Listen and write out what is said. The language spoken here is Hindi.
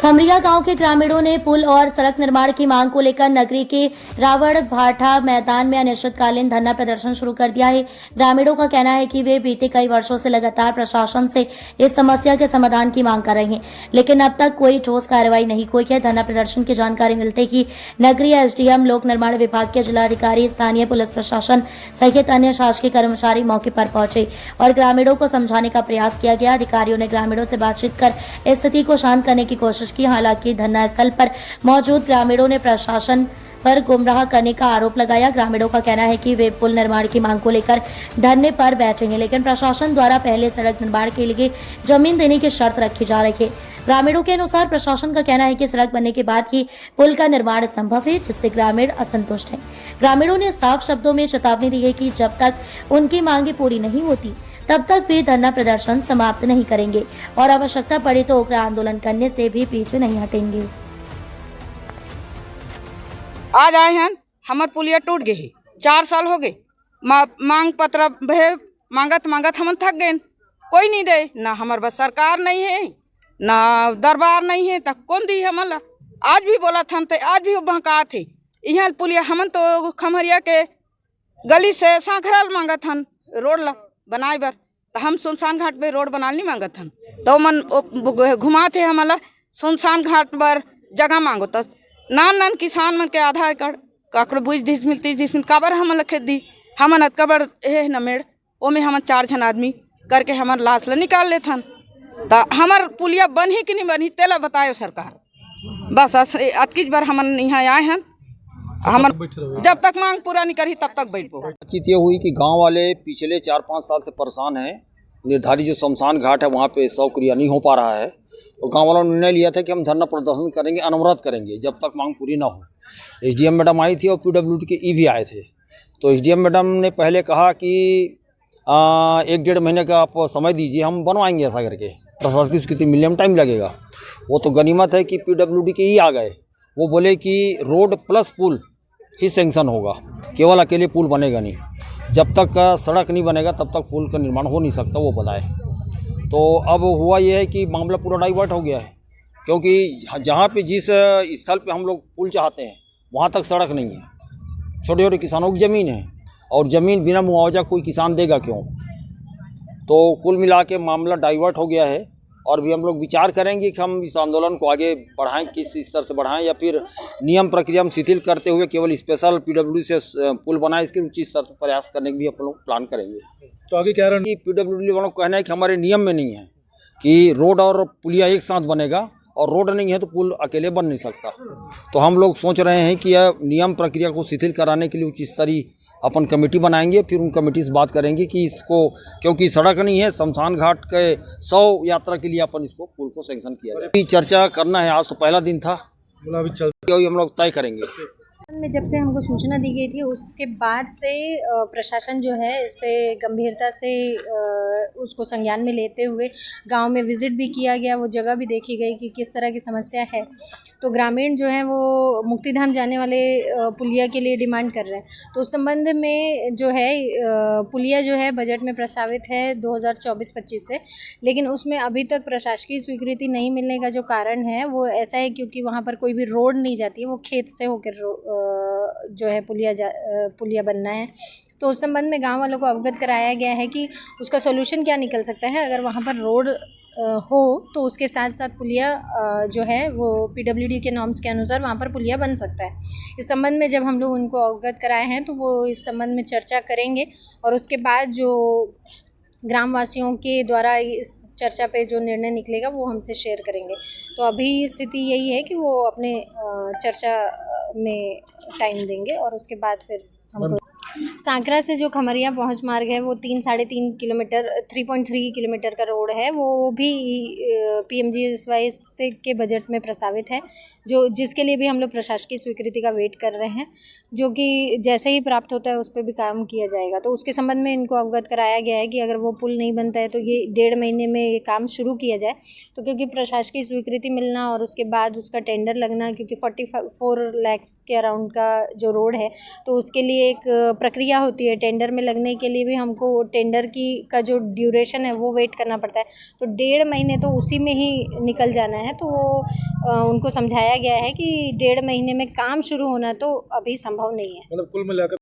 खमरिया गांव के ग्रामीणों ने पुल और सड़क निर्माण की मांग को लेकर नगरी के रावण भाटा मैदान में अनिश्चितकालीन धरना प्रदर्शन शुरू कर दिया है। ग्रामीणों का कहना है कि वे बीते कई वर्षों से लगातार प्रशासन से इस समस्या के समाधान की मांग कर रहे हैं, लेकिन अब तक कोई ठोस कार्रवाई नहीं हुई है। धरना प्रदर्शन की जानकारी मिलते ही नगरीय एसडीएम, लोक निर्माण विभाग के जिलाधिकारी, स्थानीय पुलिस प्रशासन सहित अन्य शासकीय कर्मचारी मौके पर पहुंचे और ग्रामीणों को समझाने का प्रयास किया गया। अधिकारियों ने ग्रामीणों से बातचीत कर स्थिति को शांत करने की कोशिश की। हालांकि धरना स्थल पर मौजूद ग्रामीणों ने प्रशासन पर गुमराह करने का आरोप लगाया। ग्रामीणों का कहना है कि वे पुल निर्माण की मांग को लेकर धरने पर बैठेंगे, लेकिन प्रशासन द्वारा पहले सड़क निर्माण के लिए जमीन देने की शर्त रखी जा रही है। ग्रामीणों के अनुसार प्रशासन का कहना है कि सड़क बनने के बाद ही पुल का निर्माण संभव है, जिससे ग्रामीण असंतुष्ट हैं। ग्रामीणों ने साफ शब्दों में चेतावनी दी है कि जब तक उनकी मांगे पूरी नहीं होती तब तक वे धरना प्रदर्शन समाप्त नहीं करेंगे और आवश्यकता पड़े तो उग्र आंदोलन करने से भी पीछे नहीं हटेंगे। आज आए हैं, हमार पुलिया टूट गई, 4 साल हो गए। मांग पत्र मांगत हम थक गए, कोई नहीं दे। ना हमार बस सरकार नहीं है, ना दरबार नहीं है, तब कौन दी हमला। आज भी बोला था तो आज भी बहका थे। यहाँ पुलिया हमन तो खमरिया के गली से सांखरल मांगत हन रोड ला बनाए बर, तो हम सुनसान घाट पे रोड बनाने नहीं मांगत हन, तो मन घुमा थे हमला सुनसान घाट पर जगह मांगो। तो नान किसान मन के आधा एकड़ काकड़ बुझ दिस मिलती जिसमें काबर हमन खेत दी, हमन कबर है न मेड़ ओमे हमन 4 जन आदमी करके हमन लाश ला निकाल लेथन। तो हमार पुलिया बनी कि नहीं बनी तेला बतायो सरकार। बस अतकीज बार हमन यहाँ आए हैं, हम जब तक मांग पूरा नहीं करी तब तक बैठो। बातचीत ये हुई कि गांव वाले पिछले 4-5 साल से परेशान हैं। निर्धारित जो शमशान घाट है वहाँ पे शव क्रिया नहीं हो पा रहा है, और गांव वालों ने निर्णय लिया था कि हम धरना प्रदर्शन करेंगे, अनवरत करेंगे जब तक मांग पूरी ना हो। एसडीएम मैडम आई थी और पीडब्ल्यूडी के ई भी आए थे। तो एसडीएम मैडम ने पहले कहा कि 1-1.5 महीने का आप समय दीजिए, हम बनवाएंगे ऐसा करके। प्रशासकीय स्वीकृति मिलने में टाइम लगेगा। वो तो गनीमत है कि पीडब्ल्यूडी के ई आ गए। वो बोले कि रोड प्लस पुल ही सेंक्शन होगा, केवल अकेले पुल बनेगा नहीं। जब तक सड़क नहीं बनेगा तब तक पुल का निर्माण हो नहीं सकता, वो बताए। तो अब हुआ ये है कि मामला पूरा डाइवर्ट हो गया है, क्योंकि जहाँ पे जिस स्थल पे हम लोग पुल चाहते हैं वहाँ तक सड़क नहीं है। छोटे छोटे किसानों की ज़मीन है, और ज़मीन बिना मुआवजा कोई किसान देगा क्यों। तो कुल मिला के मामला डाइवर्ट हो गया है, और भी हम लोग विचार करेंगे कि हम इस आंदोलन को आगे बढ़ाएं, किस स्तर से बढ़ाएं, या फिर नियम प्रक्रिया में शिथिल करते हुए केवल स्पेशल पीडब्ल्यूडी से पुल बनाएं, इसके उच्च स्तर पर प्रयास करने की भी हम लोग प्लान करेंगे। तो आगे क्या रणनीति? पीडब्ल्यूडी वालों को कहना है कि हमारे नियम में नहीं है कि रोड और पुलिया एक साथ बनेगा, और रोड नहीं है तो पुल अकेले बन नहीं सकता। तो हम लोग सोच रहे हैं कि यह नियम प्रक्रिया को शिथिल कराने के लिए उच्च स्तरीय अपन कमेटी बनाएंगे, फिर उन कमेटी से बात करेंगे कि इसको, क्योंकि सड़क नहीं है, शमशान घाट के 100 यात्रा के लिए अपन इसको पुल को सैंक्शन किया जाए। चर्चा करना है, आज तो पहला दिन था, हम लोग तय करेंगे। में जब से हमको सूचना दी गई थी उसके बाद से प्रशासन जो है इस पे गंभीरता से उसको संज्ञान में लेते हुए गांव में विज़िट भी किया गया, वो जगह भी देखी गई कि किस तरह की समस्या है। तो ग्रामीण जो है वो मुक्तिधाम जाने वाले पुलिया के लिए डिमांड कर रहे हैं। तो उस संबंध में जो है पुलिया जो है बजट में प्रस्तावित है 2024-25 से, लेकिन उसमें अभी तक प्रशासकीय स्वीकृति नहीं मिलने का जो कारण है वो ऐसा है क्योंकि वहाँ पर कोई भी रोड नहीं जाती है, वो खेत से होकर जो है पुलिया बनना है। तो उस संबंध में गांव वालों को अवगत कराया गया है कि उसका सॉल्यूशन क्या निकल सकता है। अगर वहां पर रोड हो तो उसके साथ साथ पुलिया जो है वो पीडब्ल्यूडी के नॉर्म्स के अनुसार वहाँ पर पुलिया बन सकता है। इस संबंध में जब हम लोग उनको अवगत कराए हैं तो वो इस संबंध में चर्चा करेंगे, और उसके बाद जो ग्रामवासियों के द्वारा इस चर्चा पे जो निर्णय निकलेगा वो हमसे शेयर करेंगे। तो अभी स्थिति यही है कि वो अपने चर्चा में टाइम देंगे, और उसके बाद फिर हमको सांकरा से जो खमरिया पहुंच मार्ग है वो 3-3.5 किलोमीटर 3.3 किलोमीटर का रोड है, वो भी PMGSY से के बजट में प्रस्तावित है, जो जिसके लिए भी हम लोग प्रशासकीय स्वीकृति का वेट कर रहे हैं, जो कि जैसे ही प्राप्त होता है उस पर भी काम किया जाएगा। तो उसके संबंध में इनको अवगत कराया गया है कि अगर वो पुल नहीं बनता है तो ये 1.5 महीने में ये काम शुरू किया जाए। तो क्योंकि प्रशासकीय स्वीकृति मिलना और उसके बाद उसका टेंडर लगना, क्योंकि 44 लाख के अराउंड का जो रोड है, तो उसके लिए एक प्रक्रिया होती है, टेंडर में लगने के लिए भी हमको टेंडर का जो ड्यूरेशन है वो वेट करना पड़ता है। तो 1.5 महीने तो उसी में ही निकल जाना है। तो वो उनको समझाया गया है कि 1.5 महीने में काम शुरू होना तो अभी संभव नहीं है। मतलब कुल मिलाकर